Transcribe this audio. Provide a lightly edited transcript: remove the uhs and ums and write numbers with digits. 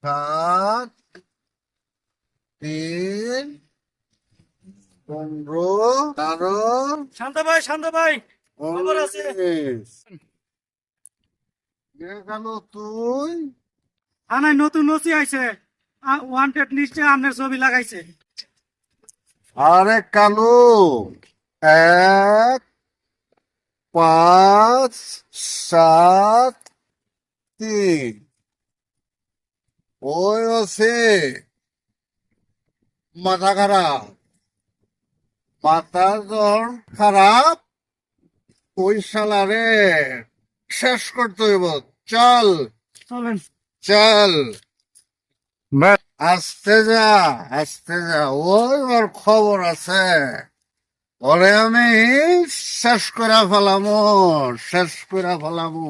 সাত, তিন, 15, 13, শান্ত ভাই খবর আছে? 19। কেন তুই? থানায় নতুন ওসি আইছে, ওয়ান্টেড লিস্টে আপনার ছবি লাগাইছে। আরে কালু, 1, 5, 7, 3। ওই আছে মাথা খারাপ। মাথা যখন খারাপ, ওই শালারে শেষ করতে হইব। চল চলেন। চল, আস্তে যা, আস্তে যা। ওই ওর খবর আছে, ওরে আমি শেষ করে ফেলামু, শেষ করে ফেলামু।